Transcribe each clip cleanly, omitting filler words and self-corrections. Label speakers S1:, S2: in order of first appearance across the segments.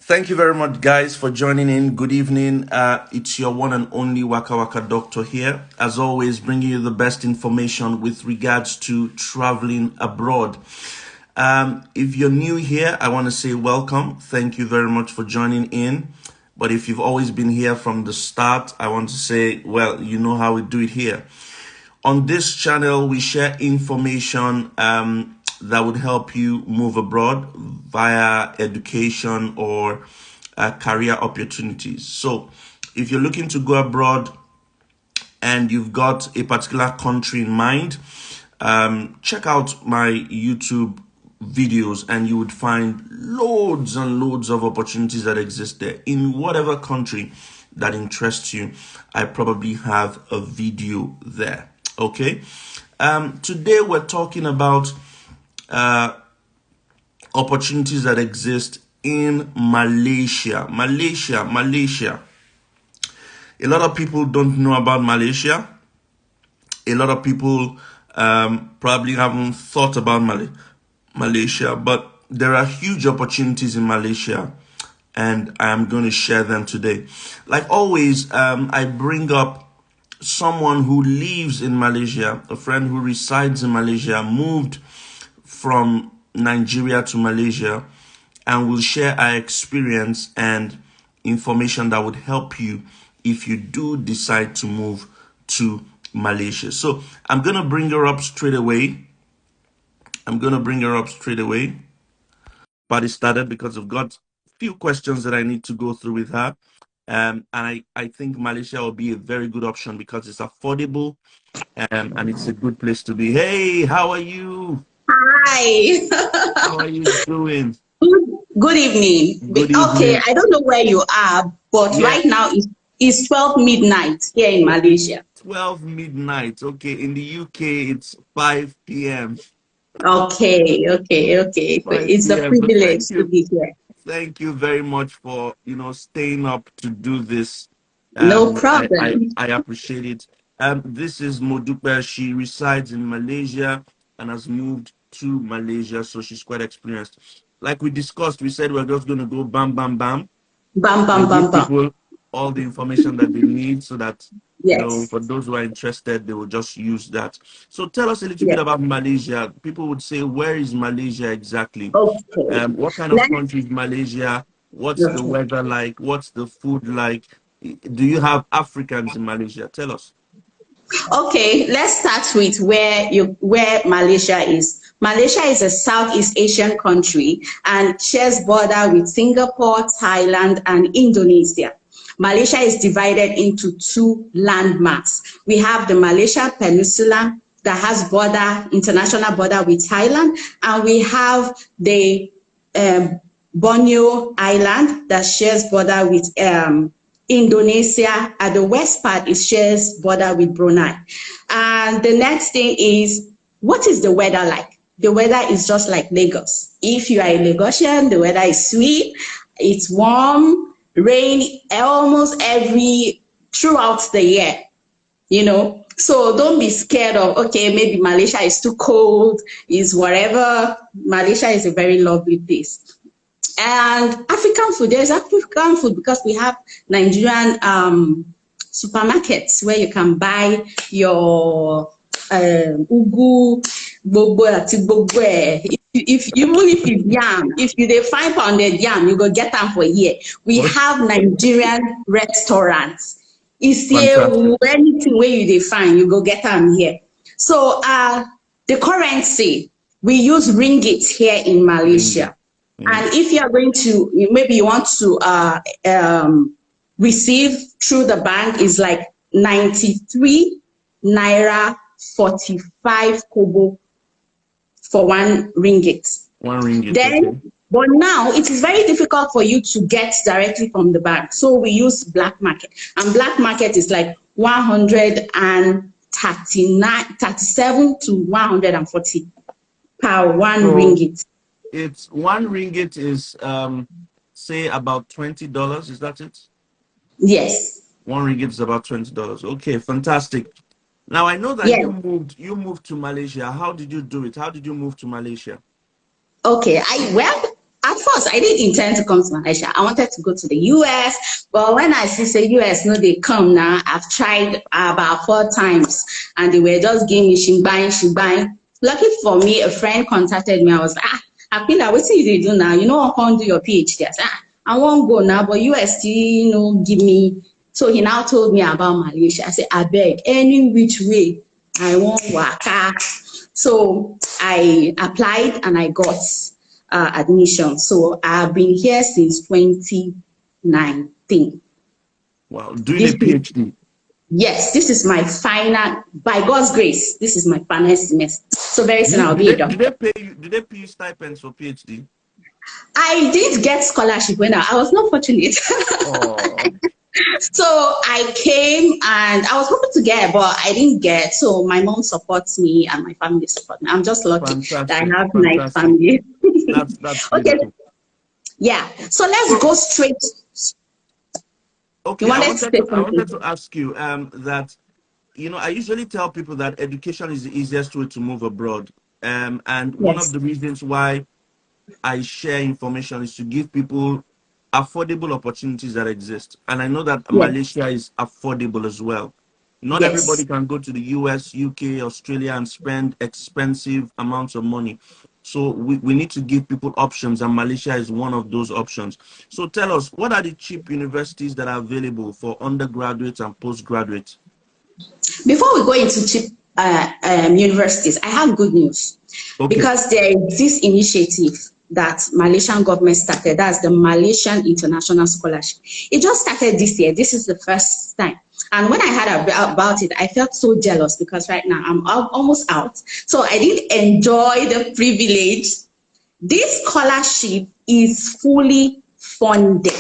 S1: Thank you very much, guys, for joining in. Good evening. It's your one and only Waka Waka Doctor here. As always, bringing you the best information with regards to traveling abroad. If you're new here, I want to say welcome. Thank you very much for joining in. But if you've always been here from the start, I want to say, well, you know how we do it here. On this channel, we share information that would help you move abroad via education or career opportunities. So if you're looking to go abroad and you've got a particular country in mind, check out my YouTube videos and you would find loads and loads of opportunities that exist there in whatever country that interests you. I probably have a video there. Okay. Today we're talking about opportunities that exist in Malaysia. Malaysia. A lot of people don't know about Malaysia. A lot of people probably haven't thought about Malaysia, but there are huge opportunities in Malaysia, and I am going to share them today. Like always, I bring up someone who lives in Malaysia, a friend who resides in Malaysia, moved from Nigeria to Malaysia, and we'll share our experience and information that would help you if you do decide to move to Malaysia. So I'm going to bring her up straight away. Party started because I've got a few questions that I need to go through with her. And I think Malaysia will be a very good option because it's affordable and it's a good place to be. Hey, how are you?
S2: Hi.
S1: How are you doing?
S2: Good evening.
S1: Good evening.
S2: Okay, I don't know where you are, but right now it's 12 midnight here in Malaysia.
S1: 12 midnight. Okay, in the UK it's 5 p.m.
S2: Okay. It's a privilege to be here.
S1: Thank you very much for staying up to do this.
S2: No problem.
S1: I appreciate it. This is Modupe. She resides in Malaysia and has moved to Malaysia, so she's quite experienced. Like we discussed, we said we're just going to go bam. Give people all the information that they need so that for those who are interested, they will just use that. So tell us a little bit about Malaysia. People would say, where is Malaysia exactly?
S2: Okay.
S1: What kind of country is Malaysia? What's the weather like? What's the food like? Do you have Africans in Malaysia? Tell us.
S2: Okay, let's start with where Malaysia is. Malaysia is a Southeast Asian country and shares border with Singapore, Thailand, and Indonesia. Malaysia is divided into two landmasses. We have the Malaysia Peninsula that has international border with Thailand, and we have the Borneo Island that shares border with Indonesia. At the west part, it shares border with Brunei. And the next thing is, what is the weather like? The weather is just like Lagos. If you are a Lagosian, the weather is sweet, it's warm, rain almost throughout the year, So don't be scared of, okay, maybe Malaysia is too cold, is whatever. Malaysia is a very lovely place. And African food, there's African food because we have Nigerian supermarkets where you can buy your ugu, if it's yam, if you find pounded yam, you go get them for here. We have Nigerian restaurants. If you anything where you find, you go get them here. So the currency, we use ringgit here in Malaysia. And if you are going to, maybe you want to receive through the bank, is like 93 naira 45 kobo for 1 ringgit.
S1: 1 ringgit.
S2: Then, but now it is very difficult for you to get directly from the bank. So we use black market, and black market is like 137 to 140 per 1 ringgit.
S1: It's 1 ringgit is say about $20. Is that it?
S2: Yes.
S1: 1 ringgit is about $20. Okay, fantastic. Now I know that you moved to Malaysia. How did you do it? How did you move to Malaysia?
S2: Okay, at At first, I didn't intend to come to Malaysia. I wanted to go to the US, but when I see say US, no, they come now. I've tried about 4 times, and they were just giving me shibang. Lucky for me, a friend contacted me. I was like, Aquila, what do you do now? You know, I can't do your PhD. I said, I won't go now, but US still, you know, give me. So he now told me about Malaysia. I said, I beg, any which way, I want waka. So I applied and I got admission. So I've been here since 2019.
S1: Wow, doing a PhD.
S2: Yes, this is my final, by God's grace, this is my final semester. So very soon I'll be a doctor.
S1: Did they pay you stipends for PhD?
S2: I did get scholarship when I was not fortunate. Oh. So I came and I was hoping to get, but I didn't get. So my mom supports me and my family supports me. I'm just lucky that I have a nice family.
S1: That's
S2: okay.
S1: beautiful.
S2: Yeah. So let's go straight.
S1: Okay, I wanted to ask you that, you know, I usually tell people that education is the easiest way to move abroad. And one of the reasons why I share information is to give people affordable opportunities that exist. And I know that Malaysia is affordable as well. Not everybody can go to the US, UK, Australia and spend expensive amounts of money. So we need to give people options, and Malaysia is one of those options. So tell us, what are the cheap universities that are available for undergraduates and postgraduates?
S2: Before we go into cheap universities, I have good news. Because there is this initiative that Malaysian government started. That's the Malaysian International Scholarship. It just started this year. This is the first time. And when I heard about it, I felt so jealous because right now I'm almost out. So I didn't enjoy the privilege. This scholarship is fully funded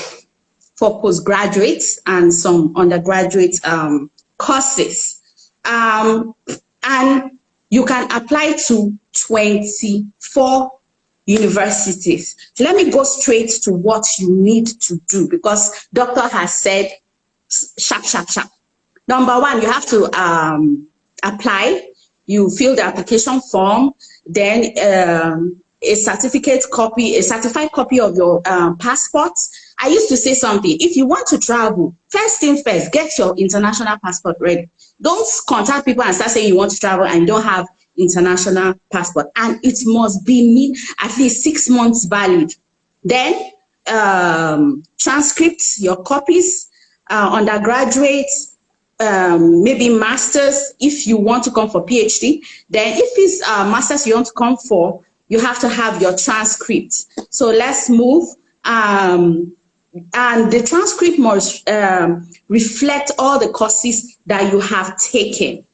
S2: for postgraduates and some undergraduate courses. And you can apply to 24 universities. Let me go straight to what you need to do because doctor has said sharp. Number one, you have to apply. You fill the application form, then a certified copy of your passport. I used to say something, if you want to travel, first thing first, get your international passport ready. Don't contact people and start saying you want to travel and you don't have international passport. And it must be at least 6 months valid. Then transcripts, your copies, undergraduates, maybe masters if you want to come for PhD. Then if it's masters you want to come for, you have to have your transcript. So let's move. And the transcript must reflect all the courses that you have taken.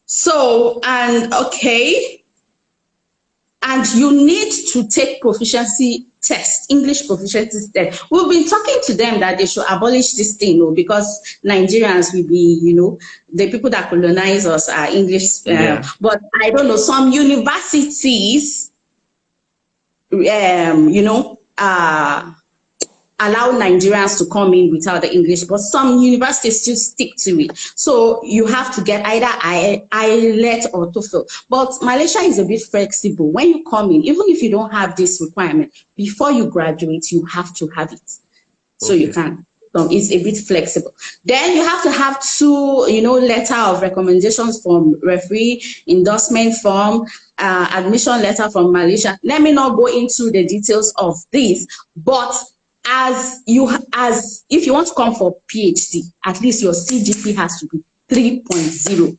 S2: So, and you need to take proficiency test, English proficiency test. We've been talking to them that they should abolish this thing, because Nigerians will be, you know, the people that colonize us are English. But I don't know, some universities, you know, allow Nigerians to come in without the English, but some universities still stick to it. So you have to get either IELTS or TOEFL. But Malaysia is a bit flexible. When you come in, even if you don't have this requirement, before you graduate, you have to have it. So you can. So it's a bit flexible. Then you have to have 2, you know, letter of recommendations from referee, endorsement form, admission letter from Malaysia. Let me not go into the details of this, but if you want to come for PhD, at least your CGP has to be 3.0.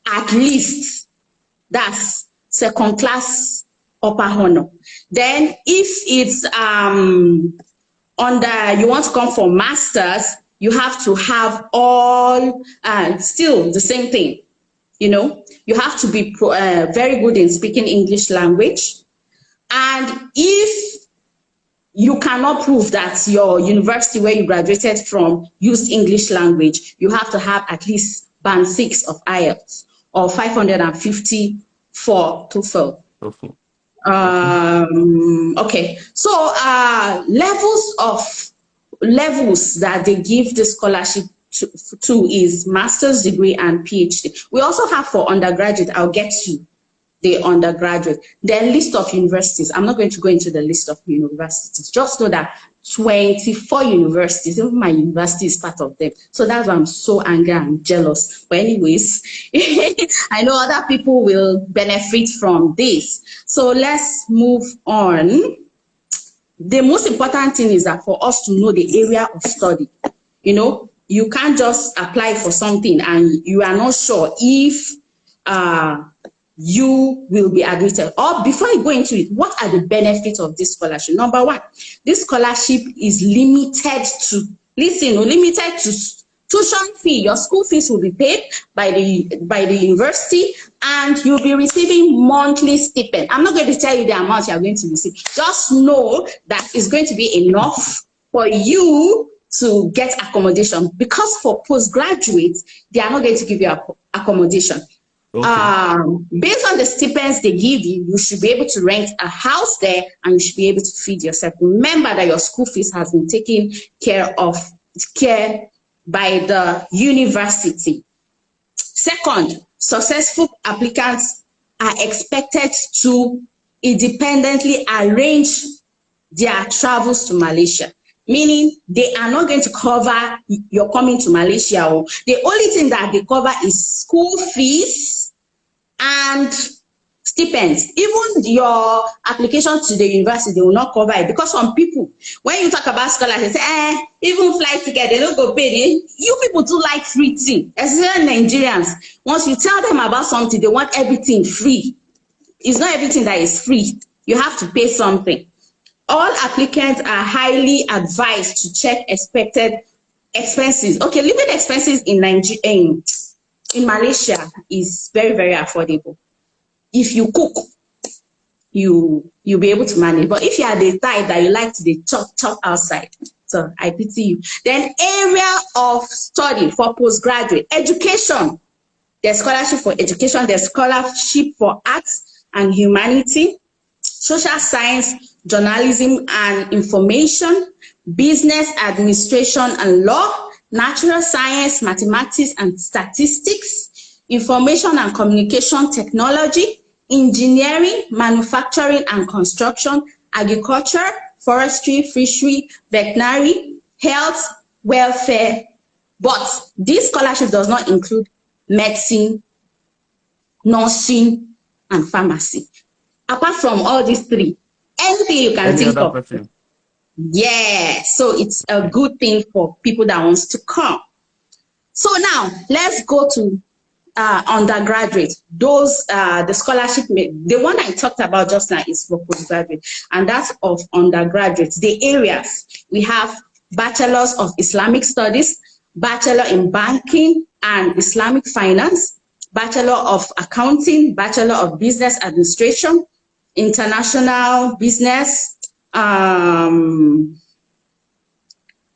S2: At least. That's second class upper honor. Then if it's you want to come for masters, you have to have all still the same thing. You know, you have to be very good in speaking English language. And if you cannot prove that your university where you graduated from used English language, you have to have at least band 6 of IELTS or 550 for TOEFL. Okay, so levels that they give the scholarship to is master's degree and PhD. We also have for undergraduate, I'll get you. the undergraduate. Then list of universities. I'm not going to go into the list of universities. Just know that 24 universities, even my university is part of them. So that's why I'm so angry and jealous. But anyways, I know other people will benefit from this. So let's move on. The most important thing is that for us to know the area of study. You know, you can't just apply for something and you are not sure if you will be admitted. Or before you go into it, what are the benefits of this scholarship? Number one, this scholarship is limited to, limited to tuition fee. Your school fees will be paid by the university, and you'll be receiving monthly stipend. I'm not going to tell you the amount you are going to receive. Just know that it's going to be enough for you to get accommodation, because for postgraduates, they are not going to give you accommodation. Okay. Based on the stipends they give you, you should be able to rent a house there and you should be able to feed yourself. Remember that your school fees has been taken care by the university. Second, successful applicants are expected to independently arrange their travels to Malaysia. Meaning they are not going to cover your coming to Malaysia. The only thing that they cover is school fees and stipends. Even your application to the university, they will not cover it, because some people, when you talk about scholarships, they say, even flight ticket, they don't go pay. You people do like free thing, especially Nigerians. Once you tell them about something, they want everything free. It's not everything that is free. You have to pay something. All applicants are highly advised to check expected expenses. Okay, living expenses in Malaysia is very, very affordable. If you cook, you'll be able to manage. But if you are the type that you like to chop outside, so I pity you. Then area of study for postgraduate education. There's scholarship for education. There's scholarship for arts and humanity, social science, journalism and information, business administration and law, natural science, mathematics and statistics, information and communication technology, engineering, manufacturing and construction, agriculture, forestry, fishery, veterinary, health, welfare. But this scholarship does not include medicine, nursing, and pharmacy. Apart from all these three, anything you can think of. Yeah, so it's a good thing for people that wants to come. So now let's go to undergraduate. Those the scholarship, the one I talked about just now is for postgraduate, and that's of undergraduates. The areas we have: Bachelors of Islamic Studies, Bachelor in Banking and Islamic Finance, Bachelor of Accounting, Bachelor of Business Administration, International Business,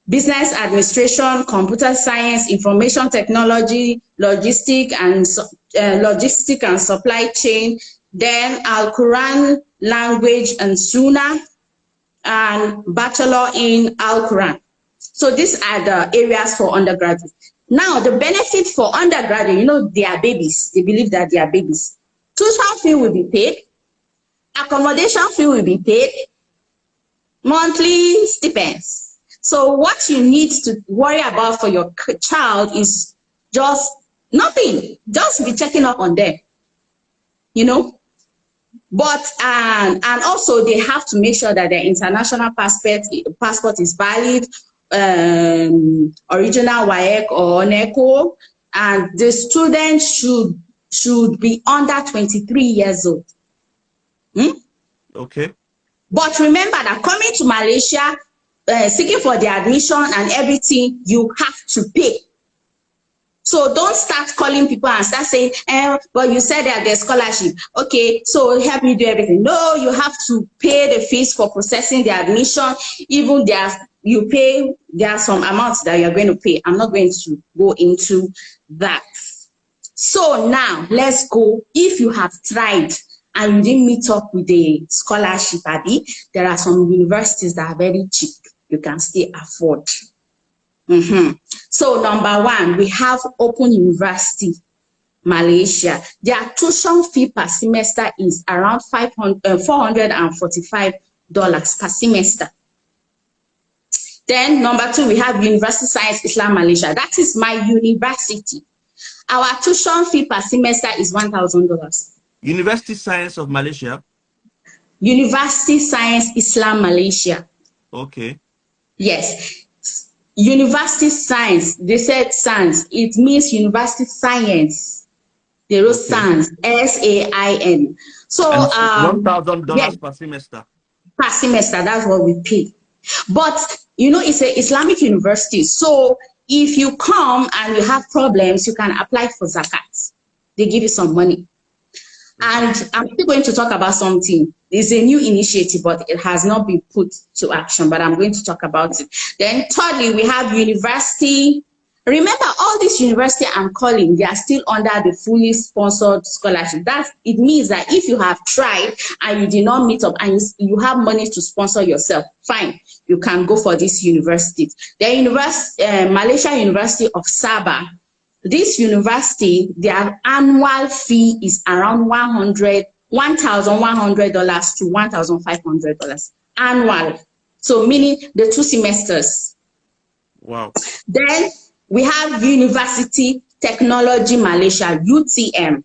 S2: Business Administration, Computer Science, Information Technology, Logistic and Supply Chain, then Al-Quran Language and Sunnah, and Bachelor in Al-Quran. So these are the areas for undergraduates. Now, the benefit for undergraduate, you know, they are babies. They believe that they are babies. Tuition fee will be paid. Accommodation fee will be paid. Monthly stipends. So what you need to worry about for your child is just nothing. Just be checking up on them, you know. But and also they have to make sure that their international passport is valid, original WAEC or NECO, and the student should be under 23 years old.
S1: Okay.
S2: But remember that coming to Malaysia, seeking for the admission and everything, you have to pay. So don't start calling people and start saying, but you said that there's scholarship. Okay, so help me do everything. No, you have to pay the fees for processing the admission. Even there are some amounts that you're going to pay. I'm not going to go into that. So now let's go. If you have tried and you didn't meet up with the scholarship, Abby, there are some universities that are very cheap. You can still afford. So number one, we have Open University. Malaysia. Their tuition fee per semester is around $445 per semester. Then number 2, we have University Science Islam Malaysia. That is my university. Our tuition fee per semester is $1,000.
S1: University Science of Malaysia.
S2: University Science Islam Malaysia.
S1: Okay.
S2: Yes. University Science. They said Science. It means University Science. They wrote Sains, S-A-I-N. So
S1: $1,000
S2: yes,
S1: per semester.
S2: Per semester, that's what we pay. But you know, it's an Islamic university. So if you come and you have problems, you can apply for zakat. They give you some money. And I'm still going to talk about something. It's a new initiative, but it has not been put to action, but I'm going to talk about it. Then thirdly, we have university. Remember, all these universities I'm calling, they are still under the fully sponsored scholarship. It means that if you have tried and you did not meet up and you have money to sponsor yourself, fine, you can go for this university. The Malaysia University of Saba. This university, their annual fee is around $1,100 to $1,500 annual. So meaning the 2 semesters.
S1: Wow.
S2: Then we have University Teknologi Malaysia, UTM.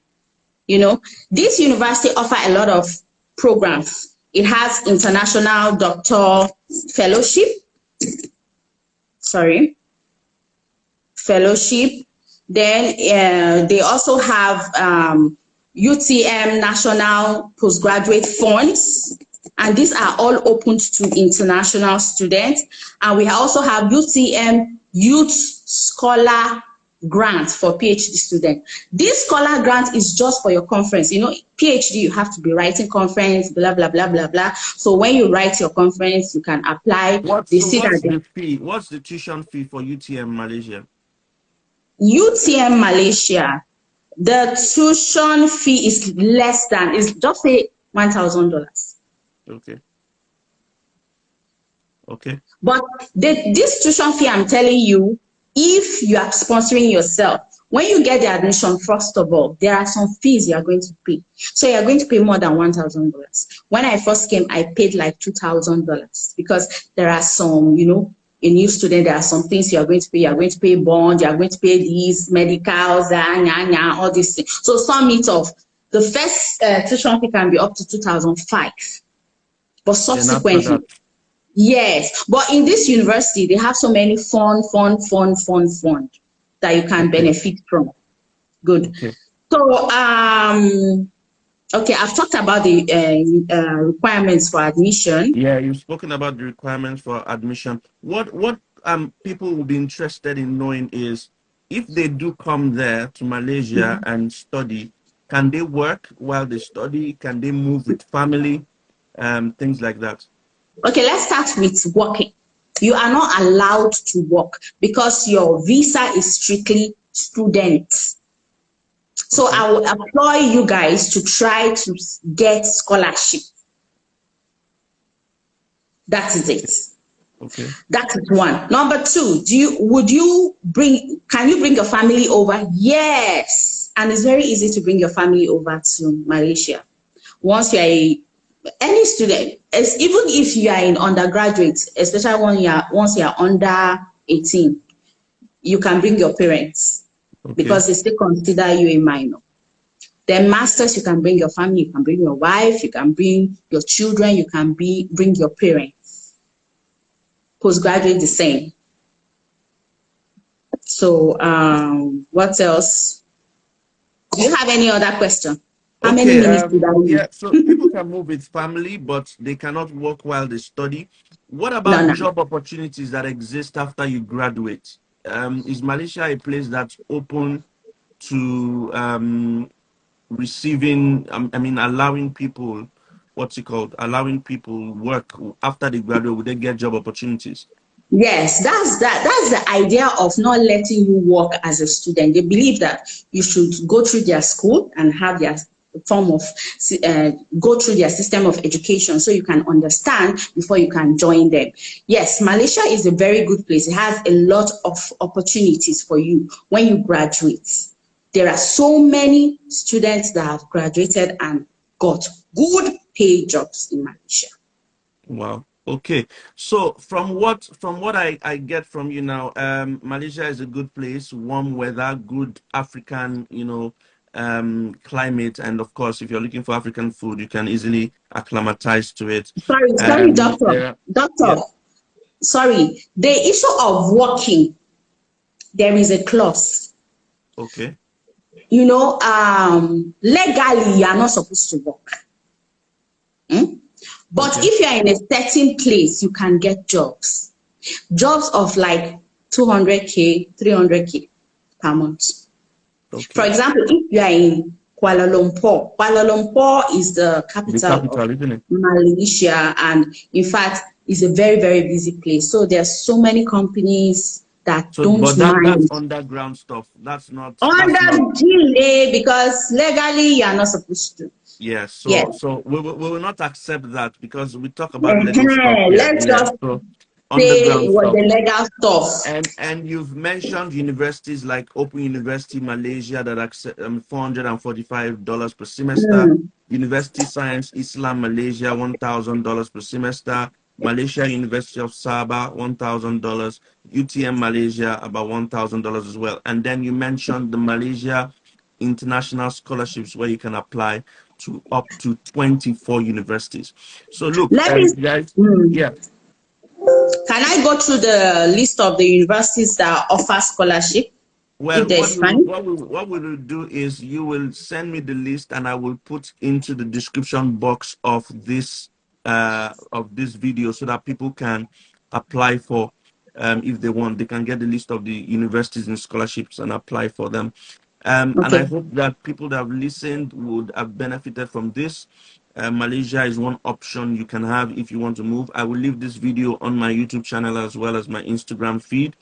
S2: You know, this university offers a lot of programs. It has international doctor fellowship. Then they also have UTM National Postgraduate Funds, and these are all open to international students. And we also have UTM Youth Scholar Grant for PhD students. This scholar grant is just for your conference. You know, PhD, you have to be writing conference, blah, blah, blah, blah, blah. So when you write your conference, you can apply.
S1: What's the fee? What's the tuition fee for UTM Malaysia?
S2: UTM Malaysia, the tuition fee is less than, is just say $1,000.
S1: Okay. Okay.
S2: But this tuition fee, I'm telling you, if you are sponsoring yourself, when you get the admission, first of all, there are some fees you are going to pay. So you are going to pay more than $1,000. When I first came, I paid like $2,000 because there are some, you know, a new student, there are some things you are going to pay. You are going to pay bond, you are going to pay these medicals, all these things. So sum it off. The first tuition fee can be up to $2,500. But subsequently, yes. But in this university, they have so many fund that you can benefit from. Good. Okay. So, okay, I've talked about the requirements for admission.
S1: Yeah, you've spoken about the requirements for admission. What people will be interested in knowing is, if they do come there to Malaysia and study, can they work while they study? Can they move with family? Things like that.
S2: Okay, let's start with working. You are not allowed to work because your visa is strictly student. So I will employ you guys to try to get scholarship. That is it.
S1: Okay.
S2: That is one. Number 2, can you bring your family over? Yes. And it's very easy to bring your family over to Malaysia. Once you are any student, even if you are in undergraduate, especially once you are under 18, you can bring your parents. Okay. Because they still consider you a minor. Then masters, you can bring your family, you can bring your wife, you can bring your children, you can bring your parents. Postgraduate, the same. So what else? Do you have any other question? How many minutes did I use?
S1: Yeah, so people can move with family, but they cannot work while they study. What about job opportunities that exist after you graduate? Is Malaysia a place that's open to receiving, allowing people, allowing people work after they graduate? Would they get job opportunities?
S2: Yes, that's the idea of not letting you work as a student. They believe that you should go through their school and have their form of go through their system of education so you can understand before you can join them. Yes, Malaysia is a very good place. It has a lot of opportunities for you when you graduate. there are so many students that have graduated and got good paid jobs in Malaysia.
S1: Wow. Okay. So from what I get from you now, Malaysia is a good place, warm weather, good African, climate, and of course, if you're looking for African food, you can easily acclimatize to it.
S2: Sorry, doctor.
S1: Yeah.
S2: Sorry. The issue of working, there is a clause.
S1: Okay.
S2: Legally, you are not supposed to work. But
S1: Okay.
S2: if you are in a certain place, you can get jobs. Jobs of like 200K, 300K per month.
S1: Okay.
S2: For example, if you are in Kuala Lumpur is the capital of
S1: isn't it?
S2: Malaysia, and in fact, it's a very, very busy place. So there's so many companies that don't mind.
S1: That's underground stuff. That's not
S2: GLA, because legally you are not supposed to.
S1: Yes. So we will not accept that, because we talk about legal stuff.
S2: Let's just say what the legal stuff.
S1: And you've mentioned universities like Open University Malaysia that accept $445 per semester. University Science Islam Malaysia, $1,000 per semester. Malaysia University of Saba, $1,000. UTM Malaysia, about $1,000 as well. And then you mentioned the Malaysia International Scholarships, where you can apply to up to 24 universities. So look, guys, yeah.
S2: Can I go through the list of the universities that offer scholarship?
S1: Well, what we will do is you will send me the list, and I will put into the description box of this video, so that people can apply for, if they want, they can get the list of the universities and scholarships and apply for them. And I hope that people that have listened would have benefited from this. Malaysia is one option you can have if you want to move. I will leave this video on my YouTube channel as well as my Instagram feed.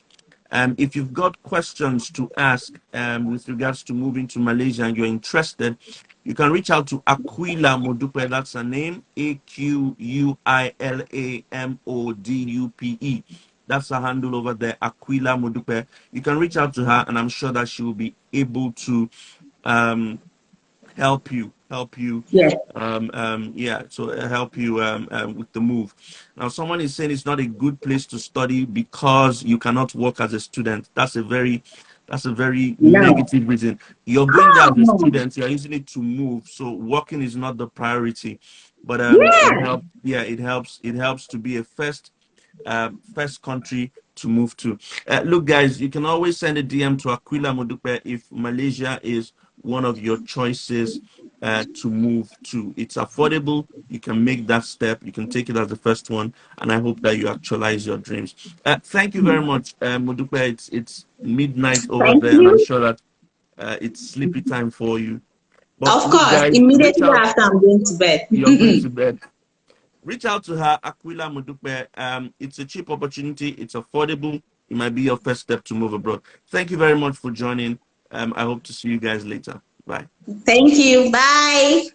S1: If you've got questions to ask with regards to moving to Malaysia and you're interested, you can reach out to Aquila Modupe. That's her name, AQUILAMODUPE. That's her handle over there, Aquila Modupe. You can reach out to her, and I'm sure that she will be able to help you. Help you with the move. Now, someone is saying it's not a good place to study because you cannot work as a student. That's a very negative reason. You're going there as a student, you're using it to move, so working is not the priority. But it helps to be a first country to move to. Look, guys, you can always send a DM to Aquila Modupe if Malaysia is one of your choices to move to. It's affordable. You can make that step. You can take it as the first one, and I hope that you actualize your dreams. Thank you very much, Modupe. It's midnight over there, and I'm sure that it's sleepy time for you. But
S2: of course, guys, immediately after I'm going to bed.
S1: You're going to bed. Reach out to her, Aquila Modupe. It's a cheap opportunity. It's affordable. It might be your first step to move abroad. Thank you very much for joining. I hope to see you guys later. Bye.
S2: Thank you. Bye.